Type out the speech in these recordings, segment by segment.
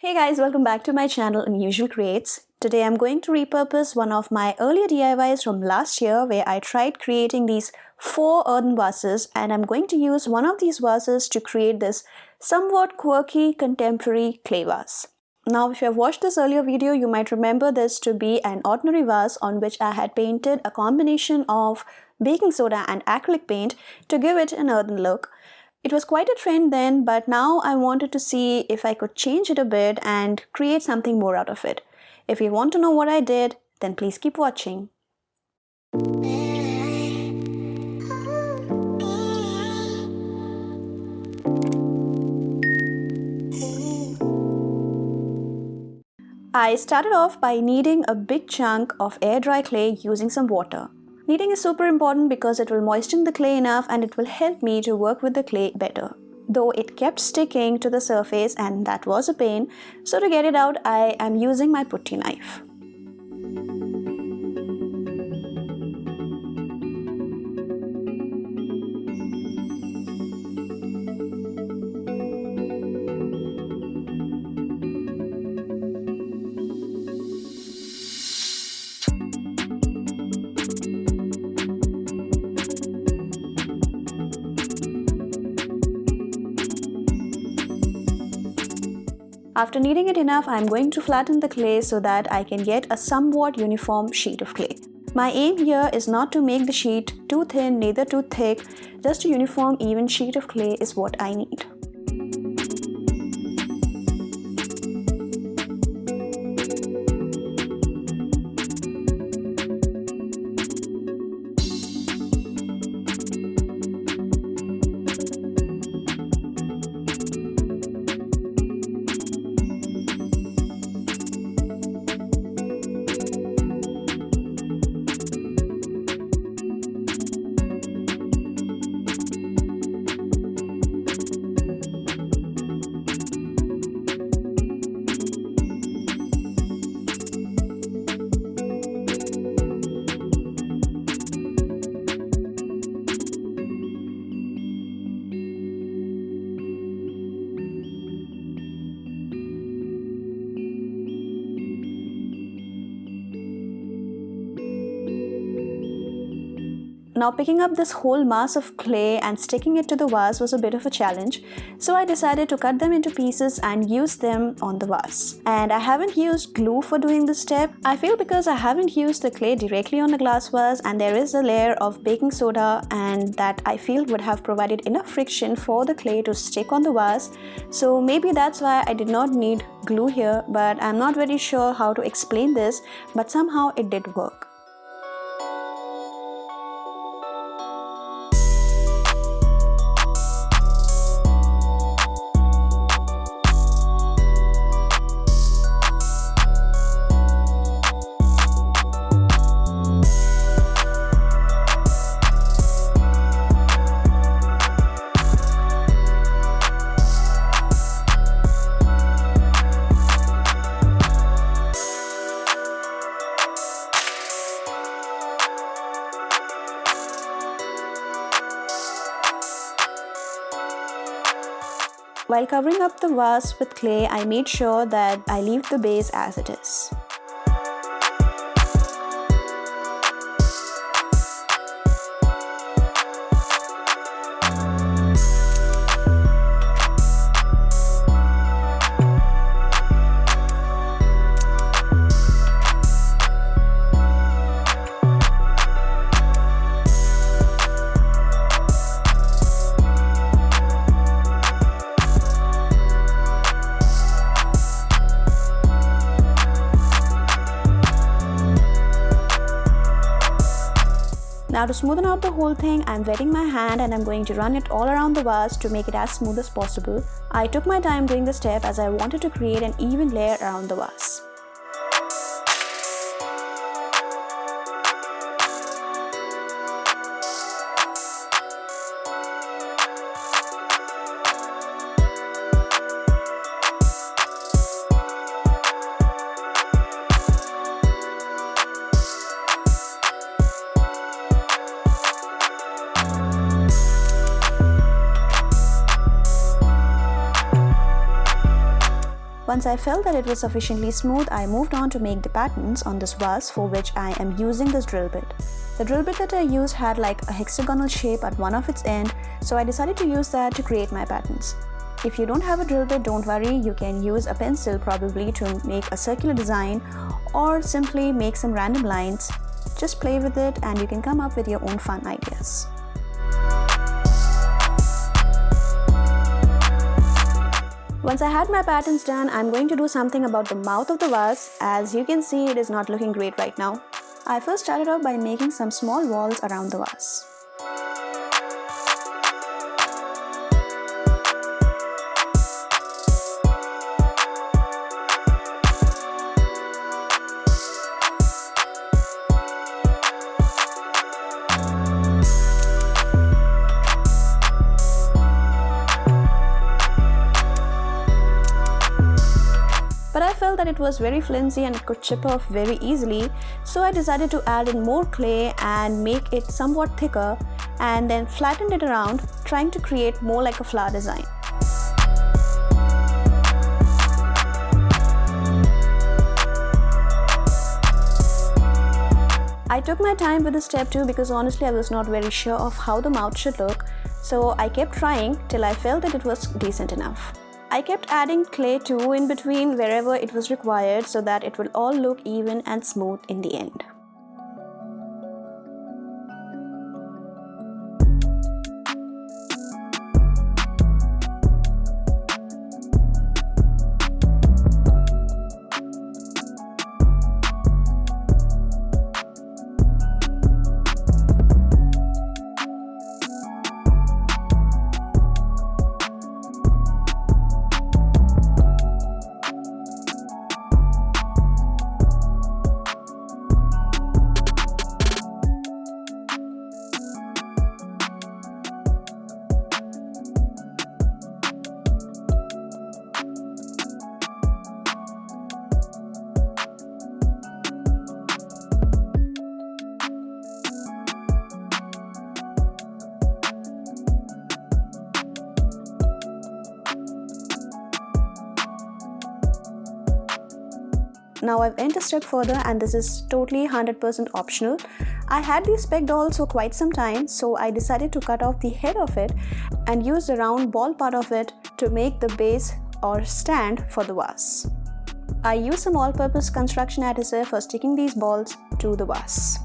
Hey guys, welcome back to my channel Unusual Creates. Today I'm going to repurpose one of my earlier DIYs from last year where I tried creating these 4 earthen vases, and I'm going to use one of these vases to create this somewhat quirky contemporary clay vase. Now if you have watched this earlier video, you might remember this to be an ordinary vase on which I had painted a combination of baking soda and acrylic paint to give it an earthen look. It was quite a trend then, but now I wanted to see if I could change it a bit and create something more out of it. If you want to know what I did, then please keep watching. I started off by kneading a big chunk of air dry clay using some water. Kneading is super important because it will moisten the clay enough and it will help me to work with the clay better. Though it kept sticking to the surface and that was a pain, so to get it out I am using my putty knife. After kneading it enough, I am going to flatten the clay so that I can get a somewhat uniform sheet of clay. My aim here is not to make the sheet too thin, neither too thick. Just a uniform, even sheet of clay is what I need. Now picking up this whole mass of clay and sticking it to the vase was a bit of a challenge, so I decided to cut them into pieces and use them on the vase. And I haven't used glue for doing this step. I feel because I haven't used the clay directly on the glass vase and there is a layer of baking soda, and that I feel would have provided enough friction for the clay to stick on the vase. So maybe that's why I did not need glue here, but I'm not very sure how to explain this, but somehow it did work. While covering up the vase with clay, I made sure that I leave the base as it is. Now to smoothen out the whole thing, I'm wetting my hand and I'm going to run it all around the vase to make it as smooth as possible. I took my time doing the step as I wanted to create an even layer around the vase. Once I felt that it was sufficiently smooth, I moved on to make the patterns on this vase, for which I am using this drill bit. The drill bit that I used had like a hexagonal shape at one of its ends, so I decided to use that to create my patterns. If you don't have a drill bit, don't worry, you can use a pencil probably to make a circular design or simply make some random lines. Just play with it and you can come up with your own fun ideas. Once I had my patterns done, I'm going to do something about the mouth of the vase. As you can see, it is not looking great right now. I first started off by making some small walls around the vase. But I felt that it was very flimsy and it could chip off very easily, so I decided to add in more clay and make it somewhat thicker, and then flattened it around, trying to create more like a flower design. I took my time with this step too because honestly I was not very sure of how the mouth should look, so I kept trying till I felt that it was decent enough. I kept adding clay too in between wherever it was required so that it will all look even and smooth in the end. Now I've went a step further and this is totally 100% optional. I had these spec dolls for quite some time, so I decided to cut off the head of it and use the round ball part of it to make the base or stand for the vase. I used some all-purpose construction adhesive for sticking these balls to the vase.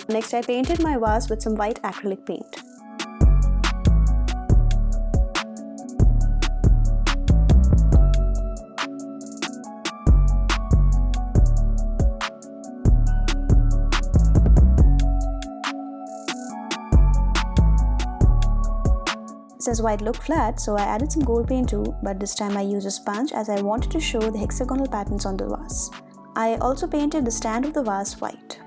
Next, I painted my vase with some white acrylic paint. Since white looked flat, so I added some gold paint too, but this time I used a sponge as I wanted to show the hexagonal patterns on the vase. I also painted the stand of the vase white.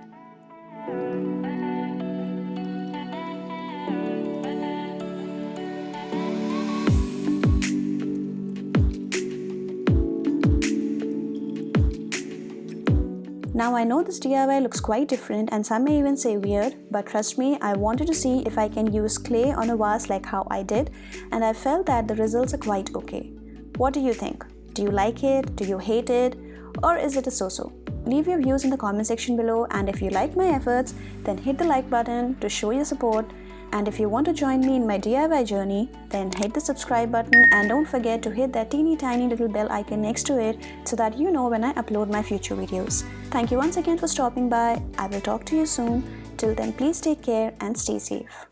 Now I know this DIY looks quite different and some may even say weird, but trust me, I wanted to see if I can use clay on a vase like how I did, and I felt that the results are quite okay. What do you think? Do you like it? Do you hate it? Or is it a so-so? Leave your views in the comment section below, and if you like my efforts, then hit the like button to show your support. And if you want to join me in my DIY journey, then hit the subscribe button and don't forget to hit that teeny tiny little bell icon next to it so that you know when I upload my future videos. Thank you once again for stopping by. I will talk to you soon. Till then, please take care and stay safe.